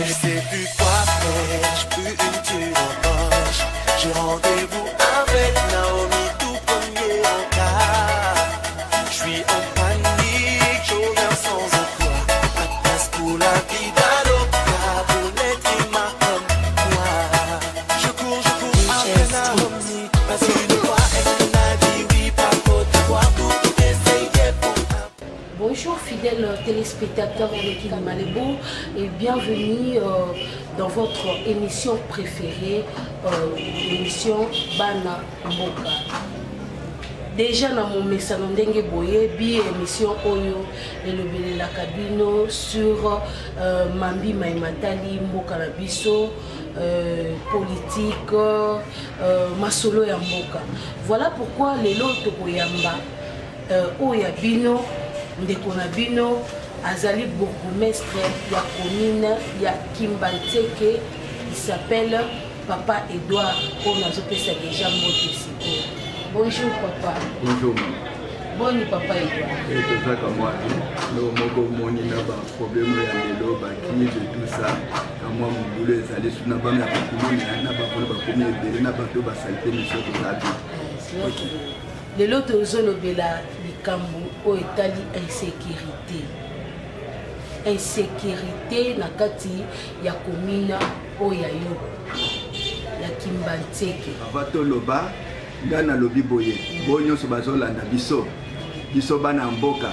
C'est plus quoi faire, plus une tue en poche. J'ai rendez-vous avec Naomi tout premier en cas. Je suis en panique, chômeur sans emploi. Pas de place pour la vie d'un local, pour l'être humain comme moi. Je cours après Naomi, parce qu'une fois elle m'a dit oui, pas faute de voir tout essayer pour. Bonjour fidèles téléspectateurs de Kin Malebo et bienvenue dans votre émission préférée, l'émission Bana Mboka. Déjà dans mon message ndenge boye bi émission oyo elobele la kabino sur Mambi Maimatali Mboka na biso politique masolo ya mboka. Voilà pourquoi les loto koyamba oya bino ndeko na bino azali bourgmestre ya commune ya Kimbanteke, il s'appelle Papa Edouard. On a déjà ici. Bonjour papa. Bonjour. Bon papa Edouard. Et tout ça comme moi, il y a un problème de tout ça. Quand moi, je voulais aller sur la bande, il y a les lots zone bela likambu o etali insécurité. Insécurité na kati ya commune oyayo ya Kimbanteke. Avato loba ngana lobi boye. Bonyo so bazolanda biso. Biso bana mboka.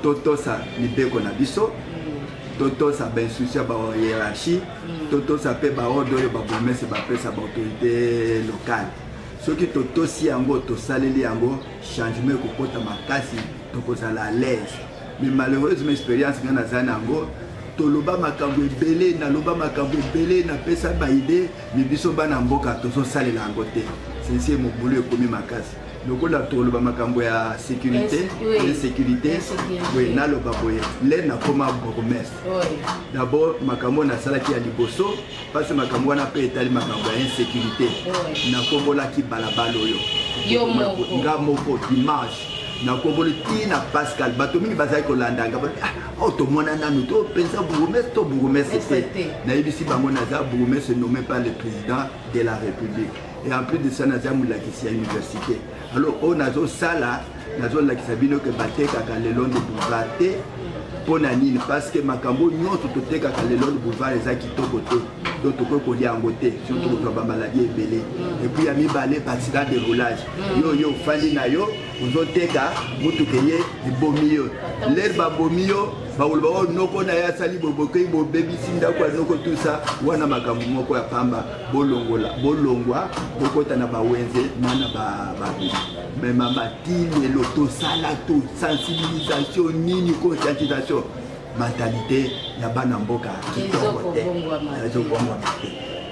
Totosa libeko na biso. Totosa ben souci ba hiérarchie. Totosa pe ba ordre ba bomese ba pesa ba autorité locale. Ce qui totosi yango to saleli yango changement kokota makasi tokozala à l'aise. Mais malheureusement expérience ngana zana yango toloba makambo ebele na loba makambo ebele na pesa ba idée mais biso bana mboka tozo salela yango te. C'est mon boulot ekomi makasi. Donc la toloba makambo ya sécurité, insécurité, oui na loba boye. Les na koma bourgmestre. D'abord makambo na salaki ya liboso parce que makambo na pe etali makambo ya insécurité. Na kombola ki balabala oyo. Yo moko. Nga moko dimanche. Na kombola ti na Pascal bato mingi bazali kolanda nga oh to mona nanu to pensa bourgmestre to bourgmestre. Na ibisi bango na za bourgmestre nommé par le président de la République. Et en plus de ça, nous avons la université. Alors, on a zo sala, nous avons la kisabino que bateka quand le long de boulevard pour nanine parce que makambo non tout te quand le long de boulevard les aki to côté. Donc to ko li angoté surtout pour ba maladie belé. Et puis a mi balé accident de roulage. Yo fandi na yo, ozo teka mutu keye di bomio. L'herbe bomio baulba noko na ya sali boboke bo baby sinda kwa noko tout ça wana makambo moko ya pamba bolongwa bokota na bawenze nana ba mais mama tine loto sala tout sensibilisation nini conscientisation mentalité ya bana mboka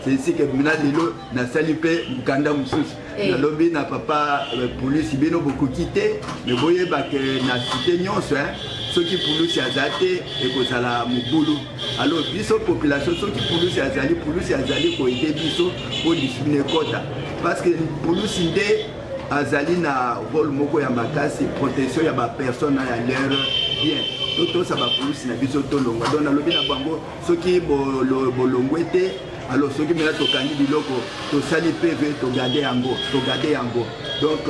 c'est ici que mina lelo na sali pe mukanda mususu na lobi na papa police bino beaucoup quitté mais boye ba que na cité nyonso ceux qui polluent azate et kozala mubulu alors biso population ceux qui polluent azali ko aider biso pour discipliner kota parce que pollution nde azali na rôle moko ya makasi protection ya ba personne ya leur bien toto ça ba pollution na biso to longwa donc na lobi na bango ceux qui bolongwete alors ceux qui me to kandi biloko to sali PV to garder yango donc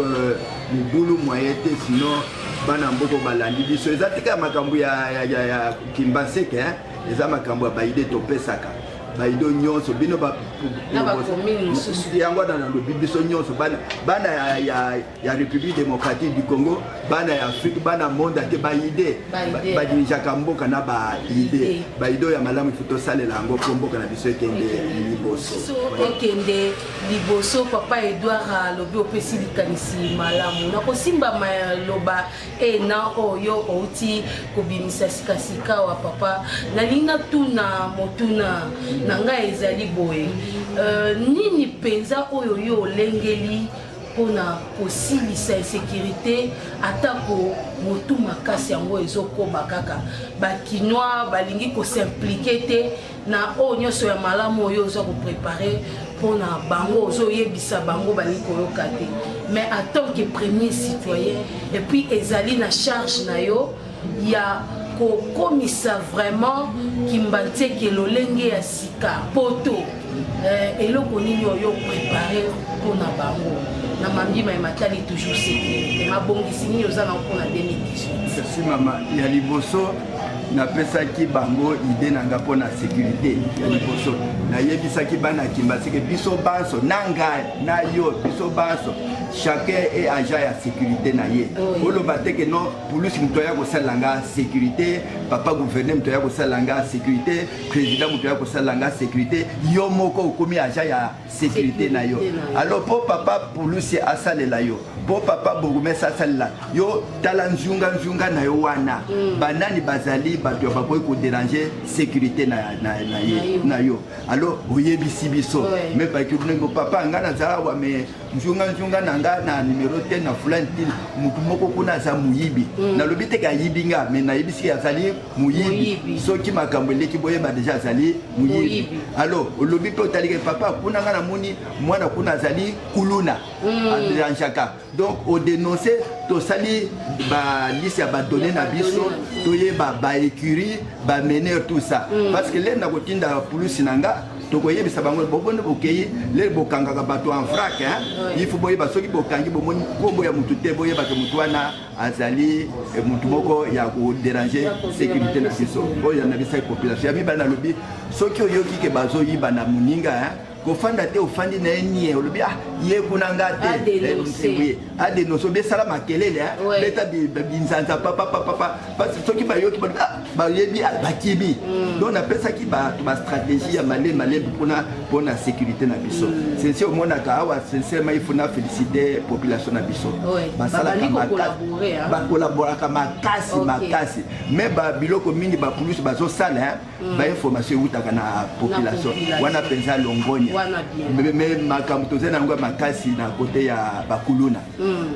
mubulu moyete sinon bana mboko balandi biso ezatika makambo ya Kimbanteke eza makambo ya baide topesaka baido nyonso bino ba yango na lobi biso nyonso bana ya République démocratique du Congo bana ya Afrique bana monde te baide badirija mboka na baide baido ya malamu futo salela yango po mboka na biso ekende liboso ekende liboso. Papa Edouard lobi opesi likanisi malamu na kosimba maloba na oyo outi kobimisa sikasika wa papa nalinga tuna motuna nanga ezali boye nini penza oyo yo lengeli pona kosilisa insécurité atako motu makasi yango ezokoba kaka bakinois balingi kosimplike te na oyo nyonso ya malamu oyo oza koprepare pona bango ozoyebisa bango balingi koyoka te mais en tant que premier citoyen et puis ezali na charge na yo ya kokomisa vraiment kimbanteke lolenge ya sika poto eloko nini oyo préparé mpona bango na mambima ya matali toujours sécurité mabongisi nini oza na mpona 2018. Merci mama ya liboso napesaki bango ide nanga mpona sécurité ya liboso nayebisaki bana kimbasike biso banso na ngai na yo biso banso chacun est agent ya sécurité na ye oloba te ke non police moto ya kosala nga sécurité papa gouverneur moto ya kosala nga sécurité président moto ya kosala nga sécurité yo moko okomi agent ya sécurité na yo alors po papa police asalela yo po papa bourgmestre asalela yo tala nzunga na yo wana banani bazali bato bakoki kodéranger sécurité na yo alors oyebisi biso mais bakibunengo papa nga nazala wa me nzunga na nga na numéro te na fulani til mutu moko kuna aza muyibi nalobi te ka yibi nga mais nayebisi azali muyibi soki makambo eleki boyeba deja azali muyibi alors olobi mpe otalike papa kuna nga namoni mwana kuna azali kuluna aderangeaka donc odénonce tosali balise ya badonné na biso toyeba baécurie bameneur tout ça parce que lelo nakotinda pulusi na nga tokoyebisa bango bobone bokei lelo bokangaka bato en vrac il faut boyeba soki bokangi bomoni kombo ya mutu te boyeba ke mutu wana azali mutu moko ya kodéranger sécurité na biso oyo na bisa population ya mibana lobi soki oyoki ke bazoyiba na muninga kofanda te ofandi na enie olobi ye kuna nga te adénonce obesala makelele beta binzanza papa parce que soki bayoki bayebi bakimi donc napesaki bato bastratégie ya malé mpona sécurité na biso sensi omonaka awa sincèrement il faut na féliciter population na biso basalaka bakolaboraka makasi mais babiloko mingi bapolisi bazosala bainformation eutaka na population wana mpenza longonia mais makambo toza nango makasi na kote ya bakuluna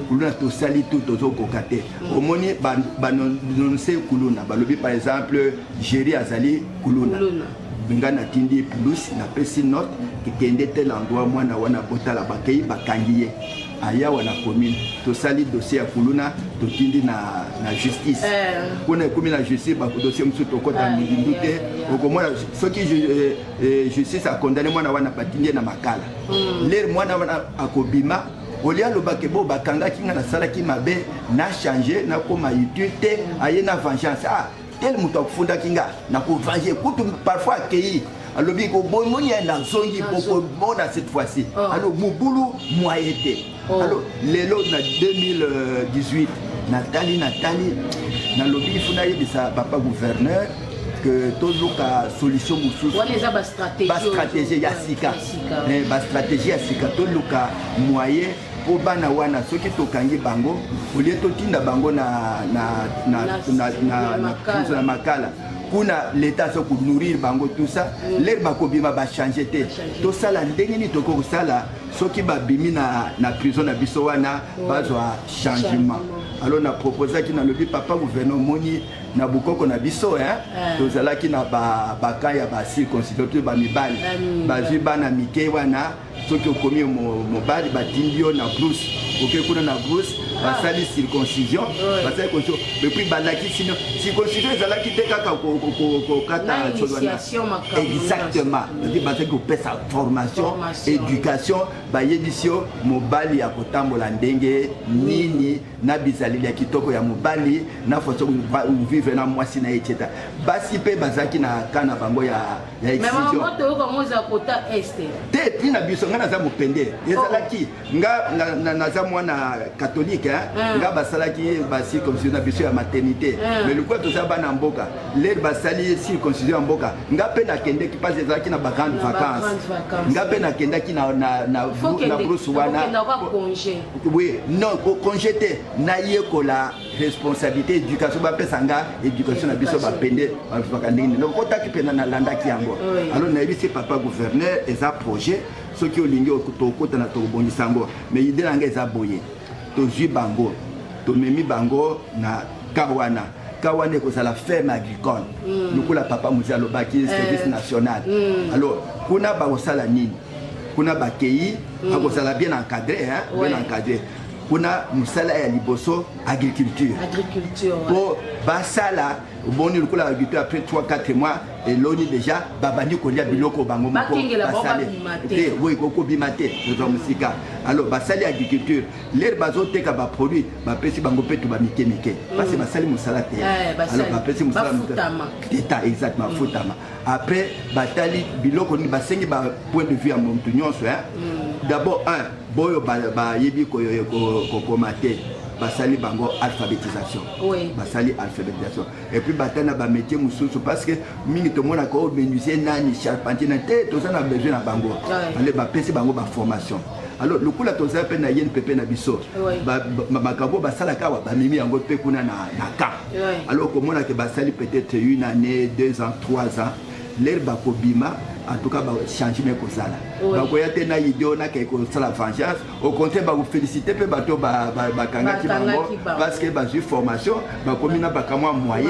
kuluna tosali tu tozokoka te omoni banonse kuluna balobi par exemple géri azali kuluna nga natindi plus napesi note kekende tel endroit mwana wana botala bakei bakangi ye aya wana commune tosali dossier ya kuluna totindi na justice kuna ekomi na justice badossier mosusu tokota mingindu te okomona soki justice akondane mwana wana batindi ye na makala lere mwana wana akobima olia lobake bo bakangaki nga nasalaki mabe na changer nakoma utile te aye na vengeance tel moto akufundaki nga nakovange kutu parfois akei alobi kobomoni ya nazongi bokomona cette fois-ci alors mobulu moye te alors lelo na 2018 natali nalobi ifuna yebisa papa gouverneur que toluka solution mosusu bastratégie ya sika bastratégie ya sika toluka moyen po bana wana soki tokangi bango olie totinda bango na makala kuna l'état so nourrir bango tout ça les bakobima ba changer te to sala ndenge ni toko sala soki babimi na prison na biso wana bazwa changement alors na proposer ki na lobi papa gouverneur moni na bukoko na biso tozalaki na baka ya circoncision ba mibali bazwi bana mike wana soki okomi mobali batindi yo na brousse oke kuna na brousse basali circoncision basali konso depuis balaki sino circoncision ezalaki te kaka kokata exactement basali kopesa formation éducation bayebisi yo mobali ya kotambola ndenge nini na bizaleli ya kitoko ya mobali na façon vivre na mwasi na etc basi pe bazaki na kana bango ya excision mais maman to ko moza kota este te pina biso nga naza mopende ezalaki nga naza mwana catholique nga basalaki circoncision na biso ya maternité mais le quoi toza bana mboka les basali circoncision ya mboka nga pe nakende ki pas ezalaki na grande vacances nga pe nakendaki na brousse wana oui non congé te na yekola responsabilité éducation bapesa nga éducation na biso bapende bakandingi donc kotaki pena na landaki yango alors nayebisi papa gouverneur eza projet soki olingi tokota na tokobongisa yango mais idée nanga eza boye tozwi bango tomemi bango na kawana ekozala ferme agricole lokola papa mozi alobaki service national alors kuna bakosala nini kuna bakei akozala bien encadré kuna musala ya liboso agriculture pour basala boni lukula agriculture après 3-4 mois et l'oni déjà babandi kolia biloko bango moko basale oui koko bimate dans musika alors basali agriculture l'air bazoteka ba produit ba pesi bango petu ba mike parce que basali musala te alors ba pesi musala teta exactement futama après batali biloko ni basengi ba point de vue à mon nyonso d'abord un boyo ba yebi ko komate basali bango alphabétisation basali alphabétisation et puis batana ba métier mususu parce que mingi to mona ko menuisier nani charpentier na te to sana besoin na bango ale ba pesi bango ba formation alors le coup la to za pe na yen pepe na biso ba makabo basala kawa ba mimi yango pe kuna na ka alors ko mona ke basali peut-être une année 2 ans 3 ans l'air ba ko bima en tout cas ba changement ko sala ba ko yate na idée na ke ko sala vengeance au contraire ba vous féliciter pe bato ba kanga ki bango parce que ba ju formation ba komina ba kamwa moyen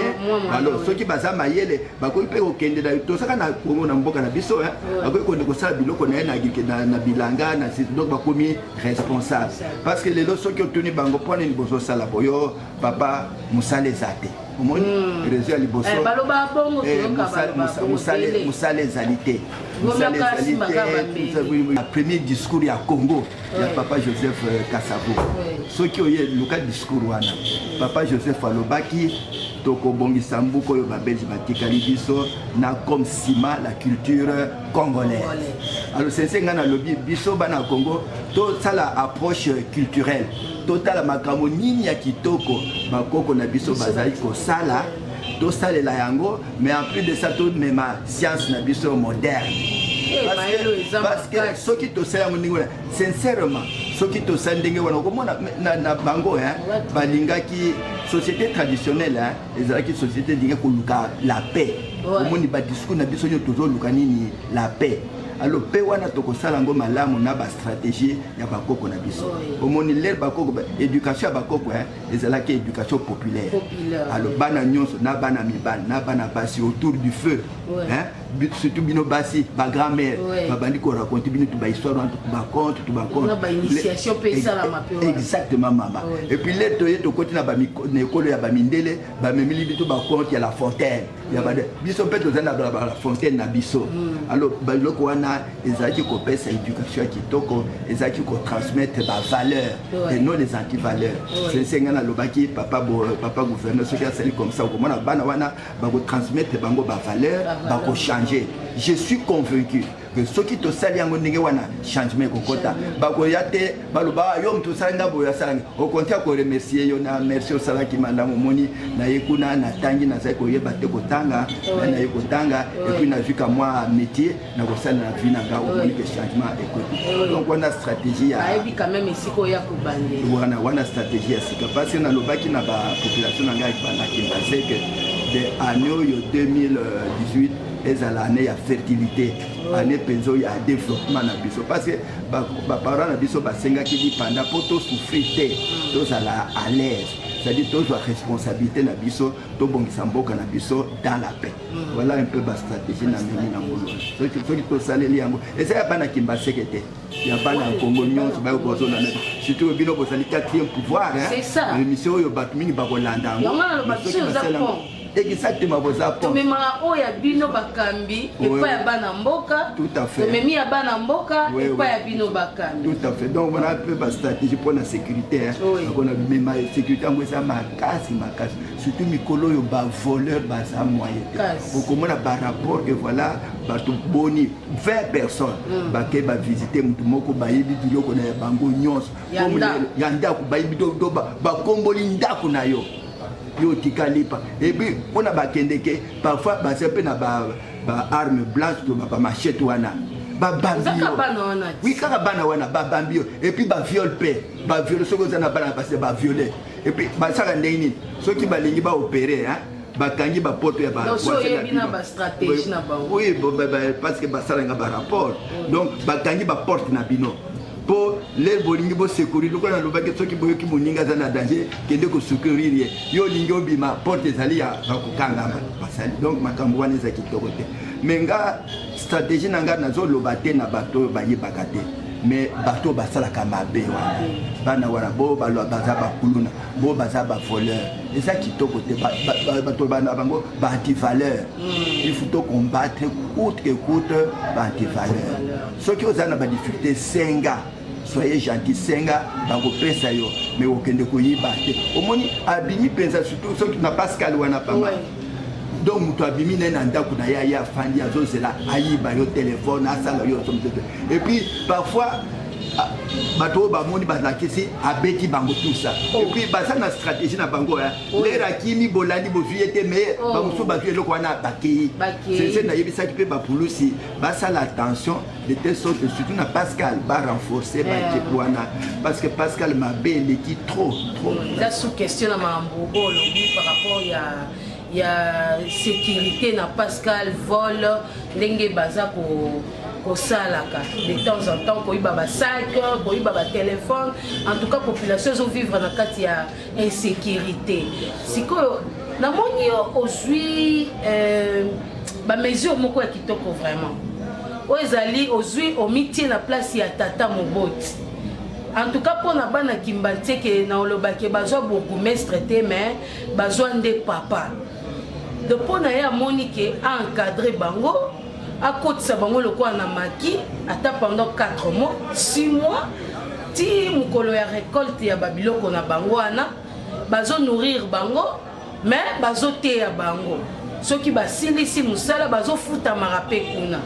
alors ceux qui baza mayele ba ko pe ko kende da to saka na kongo na mboka na biso ba ko ko sala biloko na na bilanga na site donc ba komi responsable parce que les autres qui ont tenu bango pone ni bozo sala boyo papa musale zate omoni réseau liboso baloba bongo musale zalité le premier discours à Congo ya papa Joseph Kassabo ceux qui ont eu le discours wana papa Joseph alobaki toko bongisa mbuko yo ba belge batikali biso na comme ciment la culture congolaise alors c'est ngana lobi biso bana Congo to sala approche culturelle total makambo nini ya kitoko bakoko na biso bazali ko sala to salela yango mais en plus de ça tout même science na biso moderne parce que ceux qui te savent sincèrement ceux qui te savent na bango balinga qui société traditionnelle les sociétés dinga ko la paix omoni ba discours na biso nyoto luka nini la paix alors pe wana tokosala ngo malamu na ba stratégie ya bakoko na biso omoni l'air bakoko éducation ya bakoko ezalaki éducation populaire alors bana nyonso na bana mibali na bana basi autour du feu surtout bino basi ba grand-mère babandi ko raconter bino tout ba histoire entre ba conte ba initiation pesa la mapeo exactement mama et puis les toye to côté na ba école ya ba mindele ba memili bito ba conte ya la fontaine ya ba biso pe to zana ba la fontaine na biso alors ba loko wana ezaki ko pesa éducation kitoko ezaki ko transmettre ba valeur et non les anti-valeurs c'est ngana lobaki papa gouverneur ce qui a sali comme ça ko mona bana wana ba ko transmettre bango ba valeur ba ko changer je suis convaincu que ceux qui te salent yango ndenge wana changement kokota bako yate baloba yo mtu sanga boya sanga au contraire ko remercier yo na merci au sala ki mandamu moni na yekuna na tangi na sai ko yeba te ko tanga na yeko tanga et puis na vu ka moi métier na ko sala na vie na ga au que changement économique donc on a stratégie ya et quand même ici ko ya ko bande wana stratégie ya sika parce que na lobaki na ba population na ga ikbana ki que de année 2018 l'année à fertilité année penzo ya développement na biso parce que ba parents na biso ba senga ki di pendant pour to souffrir tous à l'aise c'est-à-dire tous la responsabilité na biso to bongisa mboka na biso dans la paix voilà un peu ba stratégie na mimi na ngolo so ki to saleli yango et ça ya bana kimba sekete ya bana Congo nyonso ba ko zona na surtout bino ko sali 4e pouvoir c'est ça l'émission yo ba mingi ba ko landa exactement vos apports. Tumema oya bino bakambi epa ya bana mboka. Tout à fait. Tumemi ya bana mboka epa ya bino bakambi. Tout à fait. Donc on a un peu la stratégie pour la sécurité. Donc on a même la sécurité en ça ma casse. Surtout mikolo yo ba voleur ba ça moyen. Pour comment on a par rapport que voilà ba tout boni 20 personnes ba ke ba visiter mutu moko ba yebi biloko na bango nyonso. Comme yanda ku ba yebi do ba komboli ndako na yo. Yo tikalipa et puis on a bakendeke parfois ba sepe na ba arme blanche to ba machette wana ba bambio oui kaka bana wana ba bambio et puis ba viol pe ba viol soko za na bana parce ba violer et puis ba saka ndeni ceux qui ba lingi ba opérer ba kangi ba poto ya ba so yebina ba stratégie na ba oui parce que ba sala nga ba rapport donc ba kangi ba porte na bino pour les bolingi bo secourir le na lobaki soki boyo ki moninga za na danger kende ko secourir yo lingo bima porte zali ya bakukanga basali donc makambo wana za kitoko te menga stratégie nanga nazo lobate na bato ba yebaka te mais bateau basala kamabe wana bana wana bo balwa baza bakuluna bo baza ba voleur et ça qui to côté bateau bana bango ba anti valeur il faut combattre coûte que coûte ba anti valeur ceux qui ont ba difficulté senga soyez gentil senga bango pesa yo mais okende ko yiba te omoni abini pensa surtout ceux qui n'a pas Pascal wana pas donc mutu abimi na ndako na ya fandi azozela ayiba yo téléphone asala yo et puis parfois bato bamoni bazakisi abeti bango tout ça et puis basa na stratégie na bango les rakimi bolandi bozuyete mais bamuso bazu eloko wana bakei c'est na yebisa ki pe ba pulusi basa la tension de telle sorte surtout na Pascal ba renforcer ba wana parce que Pascal m'a belé qui trop là sous question na mambo olobi par rapport il y a sécurité na Pascal vol ndenge baza ko salaka de temps en temps ko iba ba sac ko iba ba téléphone en tout cas population zo vivre na kati ya insécurité siko na moni ozui ba mesure moko ya kitoko vraiment ozali ozui omitie na place ya tata Moboti en tout cas pour na bana kimbantie ke na olobake bazwa bourgmestre te mais bazwa nde papa de pona ya monique encadré bango à côté de bango le quoi na maki ata pendant 4 mois 6 mois ti mukolo ya récolte ya babiloko na bango ana bazo nourrir bango mais bazo te ya bango ceux qui basilisi musala bazo futa marape kuna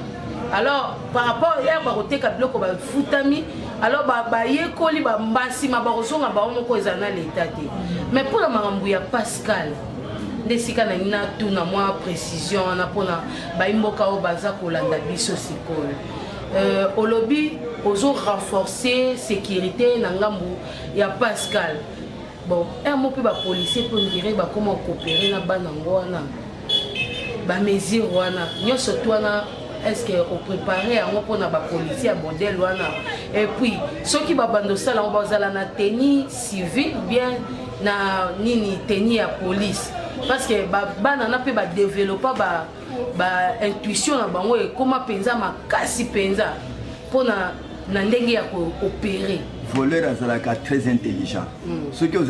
alors par rapport ya barote ka biloko ba futami alors ba yekoli ba mbasi ma barozonga ba moko ezana l'état te mais pour la marambu ya Pascal ndesika na nina tout na moi précision na pona ba imboka o baza kolanda biso sikoyo olobi ozo renforcer sécurité na ngambu ya Pascal bon un mot pe ba policier pour dire ba comment coopérer na bana ngwana ba mesure wana nyoso twana est-ce que au préparer en pona ba policier modèle wana et puis ceux qui ba bando sala on bazala na tenue civile bien na nini tenue ya police parce que bana na pe ba développer ba intuition na bango et comment penza makasi penza pona na ndenge ya ko opérer voleur azalaka très intelligent ceux qui ont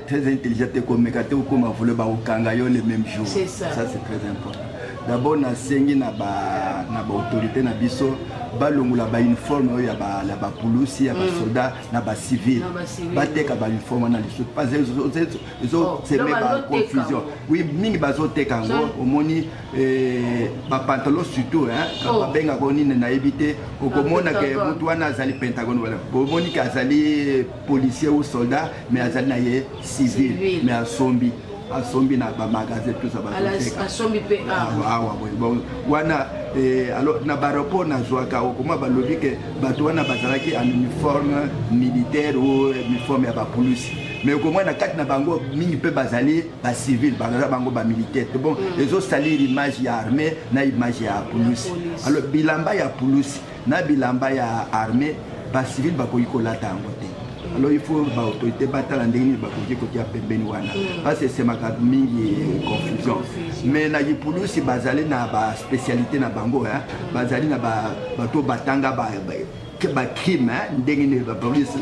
très intelligent comme mekate comme voleur ba okanga yo le même jour ça c'est très important d'abord na sengi na ba autorité na biso balongula ba uniforme ya ba pulusi ya ba soldat na ba civil bateka ba uniforme na liso pas c'est même ba confusion oui mingi bazoteka ngo omoni ba pantalon surtout quand ba benga ko nini na ebité okomona ke mutu wana azali pentagone wala omoni ka azali policier ou soldat mais azali na ye civil mais asombi na ba magasin tout ça bazoteka asombi pe bon wana alors na baropo na zoaka okoma balobi ke bato wana bazalaki en uniforme militaire ou uniforme ya ba police mais okoma na kati na bango mingi pe bazali ba civil bango ba militaire bon ezo salir image ya armée na image ya police alors bilamba ya police na bilamba ya armée ba civil bakoyi kolata yango te alors il faut ba autorité batala ndenge ba koji kotia pembeni wana parce que c'est ma mingi confusion mais na yipulusi bazali na ba spécialité na bango bazali na ba bato batanga ba crime ndenge la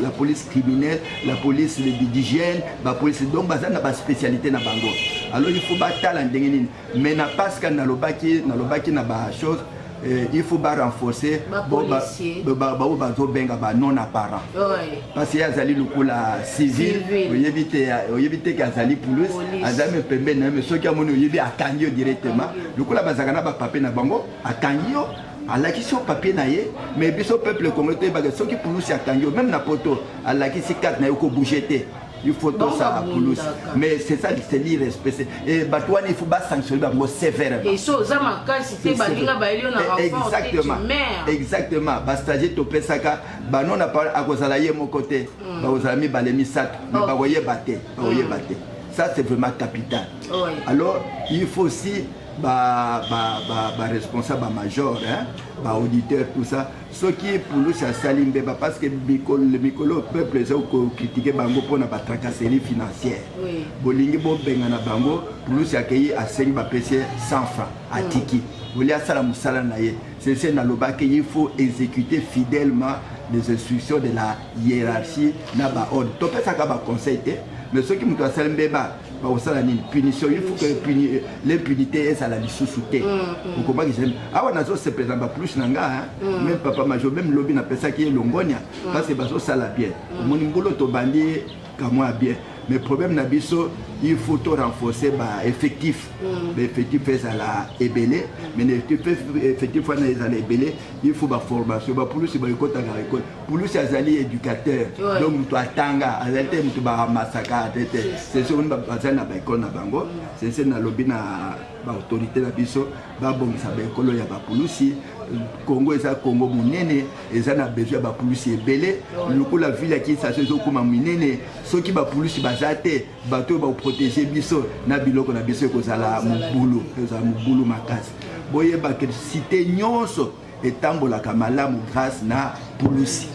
police criminelle la police d'hygiène la police donc bazali na ba spécialité na bango alors il faut batala ndenge nini mais na parce que na lobaki na ba chose il faut renforcer non apparent parce qu'il y a le civil éviter qu'azali police azame pembe mais ceux qui ont yebi akangi directement le coup la bazakana ba papier na bango akangi yo alakisi papier na ye mais biso peuple congolais ba ceux qui police akangi même na poto alakisi carte na yo ko bouger il faut tout ça à Poulouse. Mais c'est ça, c'est l'irrespect. Et Batouane, il faut pas sanctionner sévèrement. Et ça, exactement. Bastager topé saka, non n'a pas à cause de mon côté. Vos amis balemi sac, mais pas voyer battre. Ça c'est vraiment capital. Alors il faut aussi responsable major, auditeur, tout ça. Ce qui est pour nous, c'est Salimbe, parce que le micro peuple est critiqué bango pour la tracasserie financière. Bolingi bo bengana bango pour nous c'est accueilli à 5 PC 100 francs à Tiki. Vous voulez ça la musala naie. C'est na loba qu'il faut exécuter fidèlement les instructions de la hiérarchie na ba ordre to pesa ka ba conseil mais ceux qui m'ont asala mbeba ba osala ni punition il faut que l'impunité est à la sous-souté vous comprenez que j'aime ah on a zo se présente ba plus nanga même papa major même lobby na pesa qui est longonia parce que ba zo sala bien mon ngolo to bandi ka moi bien mais problème na biso il faut tout renforcer ba effectif l'effectif fait à la ébélé mais l'effectif na les ala ébélé il faut ba formation ba police ba école ta école police azali éducateur donc mutu atanga azali mutu ba masaka tete c'est ça on ba bazana ba école na bango c'est na lobby na ba autorité na biso ba bongisa ba école ya ba police Congo eza Congo munene eza na besoin ba police ébélé lokola ville qui ça se kuma munene soki ba police bazate bato ba protéger biso na biloko na biso kozala mubulu makasi boye ba que cité nyonso etambolaka malamu grâce na police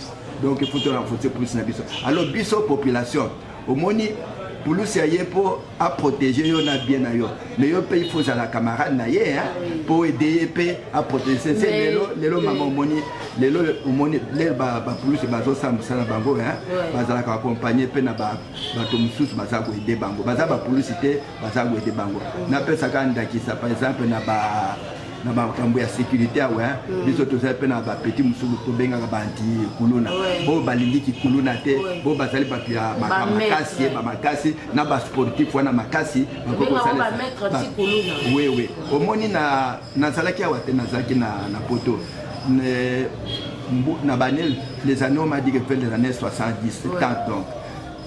donc il faut renforcer police na biso alors biso population omoni police aye pour à protéger yo na bien na yo mais yo pe il faut la camarade na ye pour aider pe à protéger c'est lelo maman omoni lelo omoni le ba police bazo samsana bango bazala ka accompagner pe na ba to mususu baza ko aider bango baza ba police te baza ko aider bango na pesa ka ndakisa par exemple na ba makambo ya sécurité biso tozali mpe na bapeti mosusu tobengaka banti kuluna bo balingi kikuluna te bo bazali bato ya makasi na basportif wana makasi oui omoni nazalaki awa te nazalaki na poto na banel les années on m'a dit que fait les années 70 70 donc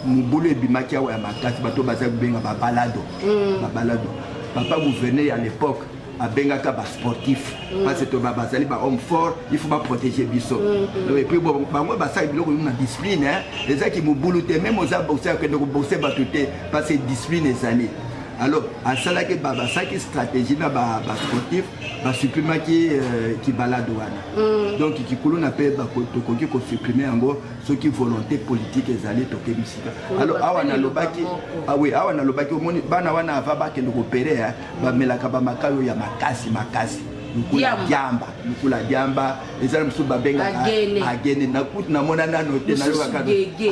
mobulu ebimaki awa ya makasi bato bazali kobenga babalado papa gouverneur à l'époque abengaka ba sportif parce que bazali ba homme fort il faut pas protéger biso et puis bon bango ba sa biloko na discipline les gens qui mobulu te même aux boxeurs que de boxer batuté parce que discipline ezali alors à cela que baba ça qui stratégie na ba sportif ba supprimer qui balade wana donc qui kuluna pe ba koki ko supprimer yango ce qui volonté politique ezali to ke bisika alors awana lobaki awana lobaki omoni bana wana ava ba ke ndoko opérer ba melaka ba makayo ya makasi nukula diamba ezali musu babenga agene na kutu na mona nano te na yoka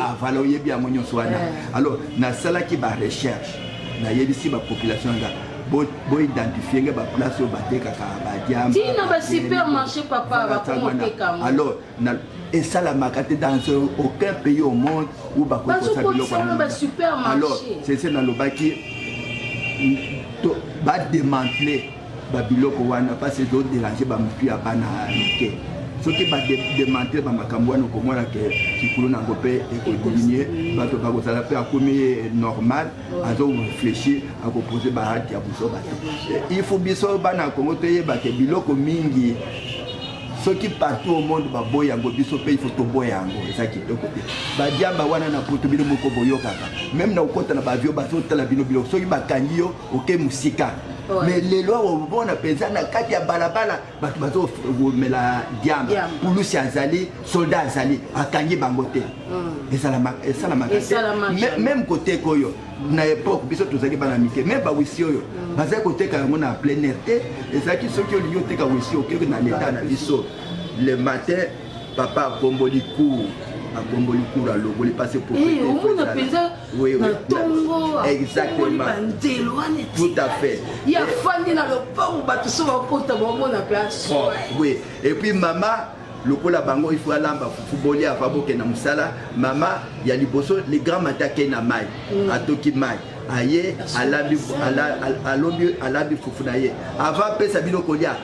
avala oyebi ya monyo wana alors na sala ki ba recherche na yebisi ba population nga bo identifier nga ba place au bateka ka ba diamba tina ba supermarché papa ba komote kamo alors na et ça la makate dans aucun pays au monde où ba ko ça biloko ba supermarché alors c'est na lobaki to ba démanteler ba biloko wana parce que d'autres déranger ba mutu ya bana ke soki ba démanteler ba makambo wana komona ke kikulu na ngopé économier bato ba ko sala pe akomi normal azo réfléchir à proposer ba hati ya buso bato il faut biso bana Congo te ba ke biloko mingi soki partout au monde ba boya ngo biso pe il faut to boya ngo ça qui to côté ba diamba wana na poto bino moko boyoka même na ukota na ba vio ba so tala bino biloko soki ba kangiyo oke musika mais les lois au bon apesa na kati ya balabala bato bazo mela diamba police azali soldat azali akangi bango te et ça la même côté koyo na époque biso tozaki bana mike même ba wisi oyo bazali koteka yango na plein air te ezalaki soki olingi oteka wisi okeke na l'état na biso le matin papa akomboli cour à logo les passer pour exactement tout à fait il y a fandi na le pont ba tout va kota ba mona place oui et puis maman lokola bango il faut alamba footballer avant que na musala maman ya liboso les grands matake na mai atoki mai aye alabi fufunaye avant pesa biloko lia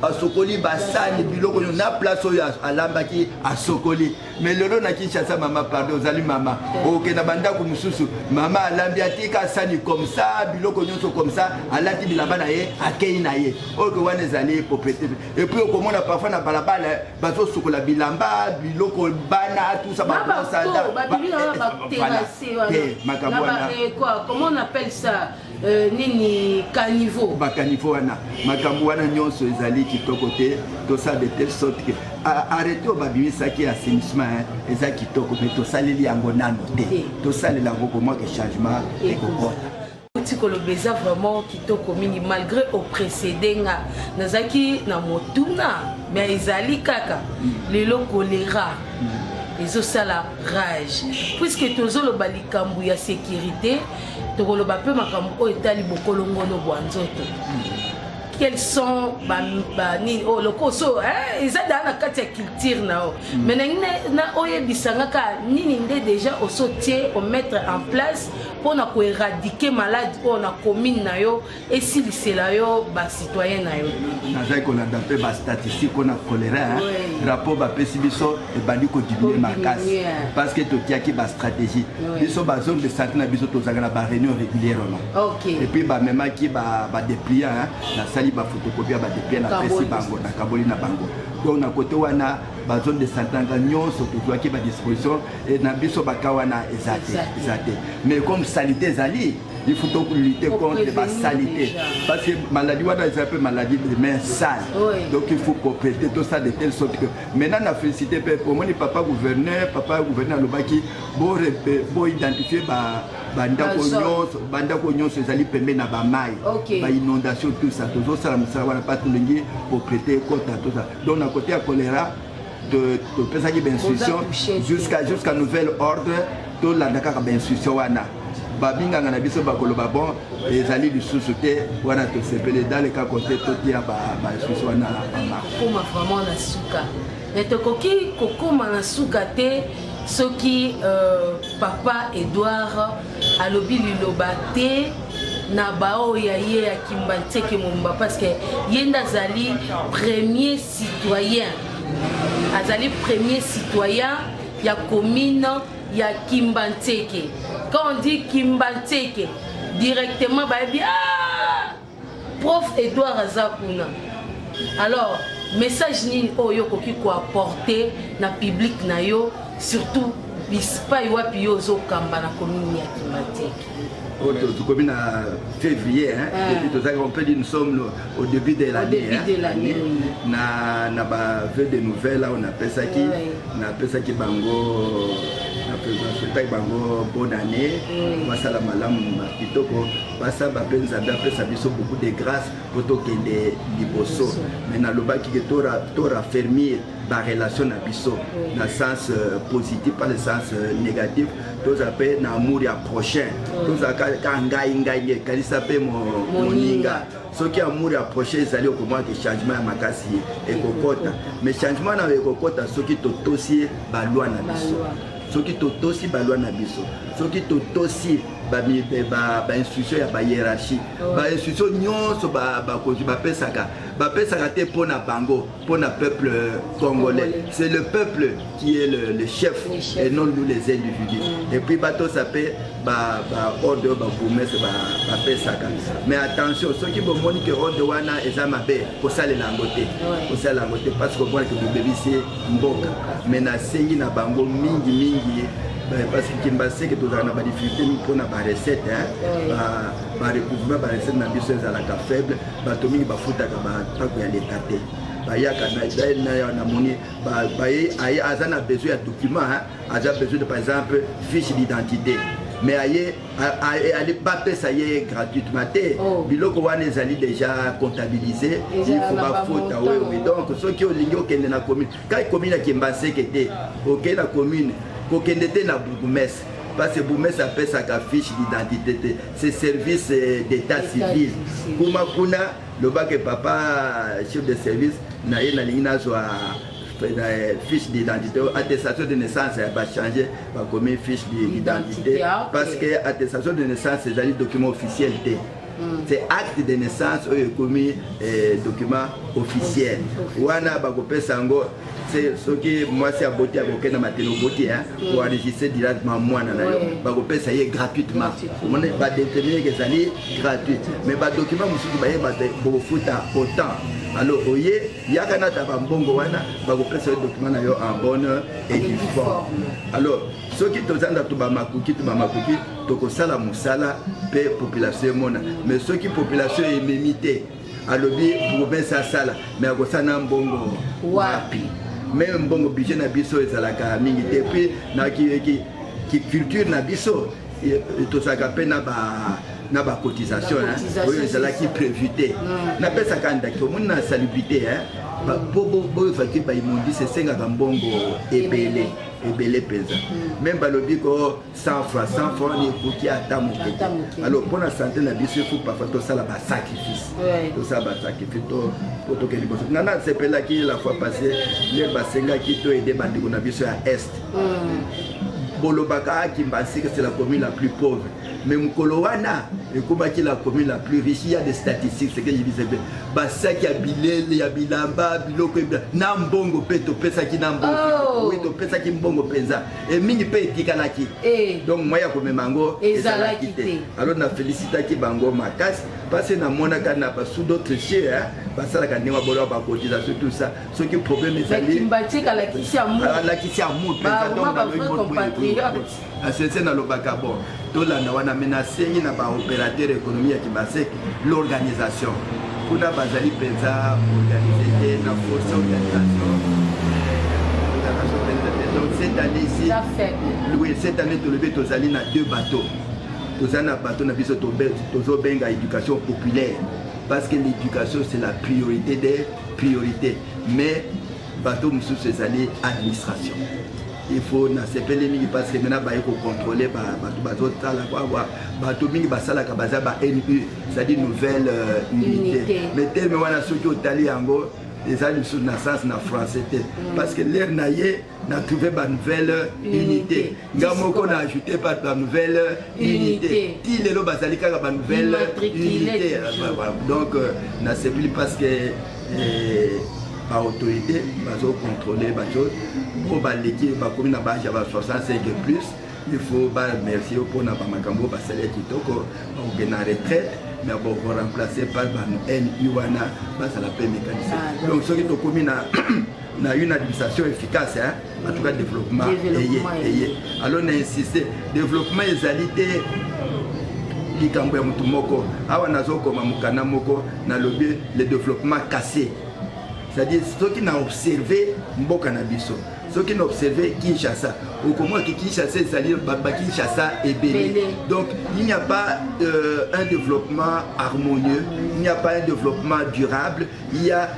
asokoli basani biloko na place oyo alambaki asokoli mais lelo na Kinshasa mama pardon ozali mama oke na bandako mususu mama alambi atika sani comme ça biloko nyonso comme ça alati bilamba na ye akei na ye oke wana ezali popete et puis okomona parfois na balabala bazo sokola bilamba biloko bana tout ça ba comment on appelle ça nini caniveau caniveau wana makambo wana nyonso ezali kitoko te to ça de telle sorte que arrêter au babimisaki assainissement eza kitoko mais to saleli yango nano te to salela yango comment que changement ekokota tikolo beza vraiment kitoko mingi malgré au précédent nazaki na motuna mais ezali kaka lelo choléra ezosala rage puisque tozoloba likambo ya sécurité tokoloba mpe makambo oyo etali bokolongono bwa nzoto. Quels sont le koso eza da na kati ya culture nao mais na oyebisanga ka nini nde déjà osotie au mettre en place pour na ko éradiquer malade pour na commune na yo et si lisela yo ba citoyen na yo naza ko landa pe ba statistique on a choléra rapport ba pesi biso e bandi ko diminuer makasi parce que totiaki ba stratégie biso ba zone de santé na biso tozanga na ba réunion régulièrement et puis ba memaki ba déplier na sali ba photocopie ba déplier na pesi bango na kaboli na bango donc na côté wana ba zone de santé nga nyonso tozoaki ba disposition et na biso ba kawana ezate mais comme sanité zali il faut donc lutter contre la saleté parce que maladie wana c'est un peu maladie de mains sales donc il faut compléter tout ça de telle sorte que maintenant on a félicité pour moi papa gouverneur lobaki bo identifier bandako nyonso ezali pembe na ba mai ba inondation tout ça toujours ça la wana pas tout lingi pour prêter compte à tout ça donc à côté à choléra de pesaki ben institution jusqu'à nouvel ordre to la ndaka ben institution wana babinganga na biso bakoloba bon ezali lisusu te wana tosepele dans le cas côté totia ba institution wana koma vraiment na suka mais tokoki kokoma na suka te soki papa Edouard alobi liloba te na bao ya ye ya Kimbanteke Momba parce que yenda zali premier citoyen ya commune ya Kimbanteke. Quand on dit Kimbanteke directement bah bien prof Edouard Azakuna. Alors message ni oyo koki ko apporter na public na yo surtout bispa yo wapi yo zo kamba na commune ya Kimbanteke. Comme en février, on peut dire nous sommes au début de l'année. Na veut des nouvelles, on appelle ça qui, bango, bonne année. Passa la malam, kitoko, passa beaucoup de grâce pour toquer des liboso. Mais na loba qui est tora fermier. La relation na biso dans le sens positif pas le sens négatif tous appellent na amour ya prochain tous ngai kali s'appelle mon ninga ce qui amour ya prochain ezali au comment que changement ya makasi ekokota mais changement na ekokota ce qui totosi balwa na biso ce qui totosi balwa na biso ce qui totosi ba institution ya ba hiérarchie ba institution nyonso ba pesaka te pona bango pona peuple congolais c'est le peuple qui est le chef et non nous les individus et puis bato s'appelle ordre ba promesse ba pesaka mais attention ceux qui bomoni que ordre wana ezamabe pour ça les langote parce que bon que bébé c'est mboka mais na sengi na bango mingi parce que Kimbanteke que tu as des difficultés pour la recette recouvrement la recette na biso ezalaka faible bato mingi bafutaka batako ya l'état te bayaka na moni aza na besoin ya document aza besoin de par exemple fiche d'identité mais allez pas ça y est gratuitement biloko wana ezali déjà comptabilisé il faut pas faute donc ceux qui ont lingo kende na commune quand commune ya Kimbanteke te OK la commune kokendete na bourgmestre parce que bourgmestre appelle sa fiche d'identité c'est service d'état civil kuma kuna loba que papa chef de service na ye na lingina zo fiche d'identité attestation de naissance va changer va comme fiche d'identité parce que attestation de naissance c'est un document officiel c'est acte de naissance comme document officiel wana bakopé sango c'est ce qui moi c'est à beauté à aucun matériau beauté pour enregistrer directement moi na yo bakopé ça y est gratuitement on va déterminer que ça est gratuit mais ba document musuki ba yeba bo futa autant alors oye yakana ta mbongo wana bakopé ce document na yo en bonne et due forme alors ceux qui tozanda to ba makuki tokosala musala pe population mona mais ceux qui population est mémité alobi province sala mais akosana mbongo wapi même mbongo budget na biso ezalaka mingi te puis na ki culture na biso tozaka pe na ba cotisation oyo ezalaki prévu te na pesa kanda to mona salubrité Pour facture par immondice, c'est 5 mbongo ebele penza. Même balobi ko 100 francs ni pour qui attend. Alors pour la santé la biso faut parfois tout ça là ba sacrifice. Tout ça ba sacrifice pour to keli boso. Nana c'est pela qui la fois passée les basenga qui to aider bandi na biso à est. Bolobaka qui mbasi que c'est la commune la plus pauvre. Mais Mukolowana et comme qui la commune la plus riche, il y a des statistiques, c'est que je disais bien. Bassa qui a bilé, il y a bilamba, biloko, nambongo peto pesa qui nambongo, oui to pesa qui mbongo penza. Et mini pe tikalaki. Donc moi ya comme mango ezalaki. Alors na félicita qui bango makas parce que na mona kana pas sous d'autres chiens, parce que la kanima bolo ba cotisation tout ça. Ce qui problème est allé. Kimbati kala kisi amu. La kisi amu penza donc na le compatriote. C'est dans le bacabon. Tout là, on a menacé na ba opérateur économique qui basé l'organisation. Pour la basali penza organiser na force organisation. Donc cette année ici, oui, cette année tu levé tous allés na 2 bateaux. Tous na bateau na biso to benga éducation populaire parce que l'éducation c'est la priorité des priorités. Mais bateau monsieur c'est allé administration. Il faut na sepele mingi parce que maintenant ba yeko contrôler bato tala kwa bato mingi basala ka baza ba NU c'est-à-dire nouvelle unité. Mais tellement wana soki otali yango les amis sous naissance na français parce que l'air naie n'a trouvé ba nouvelle unité. Ngamoko na ajouté par la nouvelle unité. Ti lelo bazali ka ba nouvelle unité. Donc na sepeli parce que par autorité, bazo contrôler bazo pour balayer ba commune na base à 65 et plus. Il faut merci pour na makambo ba salaire kitoko au na retraite mais bon remplacer par ba NUwana ba ça la paix mécanisée. Donc ce qui to commune na une administration efficace hein en tout cas développement et alors on a insisté développement ezalité likambo ya mutu moko awa nazo koma mukana moko na lobby le développement cassé. C'est-à-dire ceux qui n'ont observé Mboka Nabiso, ceux qui n'ont observé Kinshasa, ou comment Kinshasa, c'est-à-dire Kinshasa est belé. Donc il n'y a pas un développement harmonieux, il n'y a pas un développement durable, il y a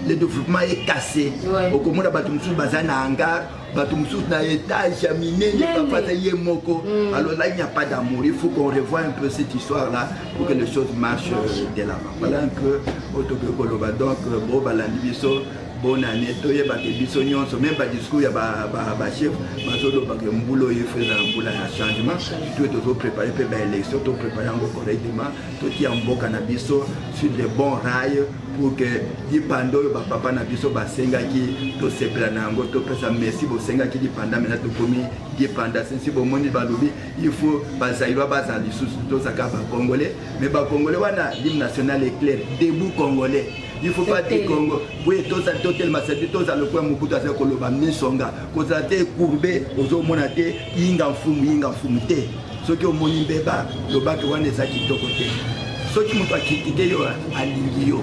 le développement est cassé. Au comment la Batumsou Bazana hangar, Batumsou na étage miné, les papas moko. Alors là il n'y a pas d'amour, il faut qu'on revoie un peu cette histoire-là pour que les choses marchent de l'avant. Voilà un peu Autokoloba. Donc bon balandibiso. Bonne année, toye bake biso nyonso même pas discours ya ba chef bazodo bake mbulo y faisait un boulot à changement tout est toujours préparé pour l'élection tout préparé encore correctement tout qui en boka na biso sur de bons rails pour que dipando ba papa na biso ba senga ki to sepela na ngo to pesa merci bo senga ki dipanda mena to komi dipanda sensi bo moni ba lobi il faut ba zaïwa ba za lisusu to saka ba congolais mais ba congolais wana l'hymne national est clair debout congolais. Il ne faut pas dire Congo. Oui, tout ça, tellement c'est tout ça le point beaucoup de ça que le bami songa. Quand ça t'est courbé, aux hommes monate, inga fumu te. Ceux qui ont mon bébé, le bac one est ça qui côté. Ceux qui m'ont pas critiqué yo à l'ingio.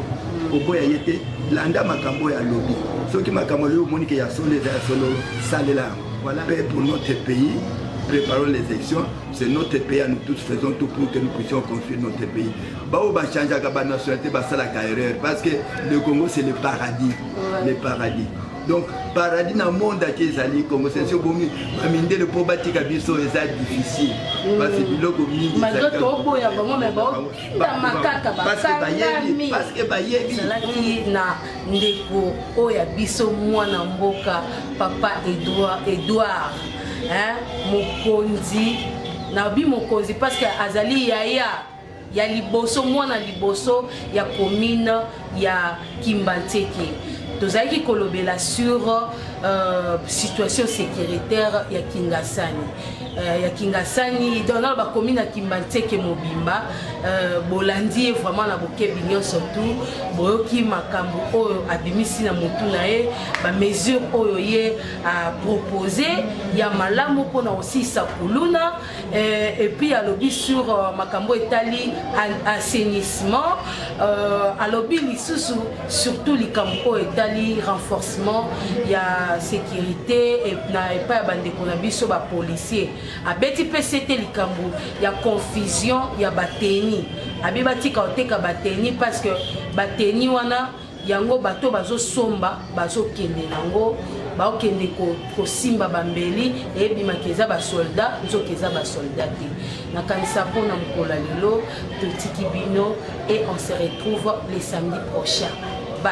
Au bout y était l'anda makambo ya lobby. Ceux qui makambo yo monique ya solo salé là. Voilà pour notre pays. Préparons les élections, c'est notre pays, nous tous faisons tout pour que nous puissions construire notre pays. Bao va changer la nationalité, ça la carrière, parce que le Congo c'est le paradis, le paradis. Donc paradis dans le monde qui est allé Congo, c'est sûr que le pauvre biso est difficile. Parce que le Congo parce que bayebi na ndeko oya biso mwana mboka papa Edouard hein mokonzi na bi mokonzi parce que azali ya liboso mwana liboso ya commune ya Kimbanteke tozaki kolobela sur situation sécuritaire ya Kingasani dans la commune ya Kimbanteke mobimba bolandi vraiment na bokebi nyonso tout boyoki makambo oyo abimisi na mutu na ye ba mesure oyo ye a proposé ya malamu pona aussi sakuluna et puis alobi sur makambo etali assainissement alobi lisusu surtout likambo etali renforcement ya sécurité et na epa bandeko na biso ba policier abeti PCT likambo ya confusion ya bateni abibatika oteka bateni parce que bateni wana yango bato bazosomba bazokende nango baokende kosimba bambeli eyebimaki eza basoldat nzoka eza basoldat te nakanisa mpona mokolo lelo totiki bino et on se retrouve les samedis prochains. Bye.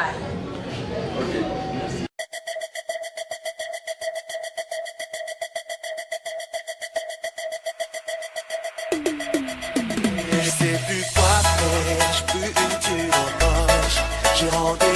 Je sais plus quoi faire, je plus une tue en poche. J'ai rendez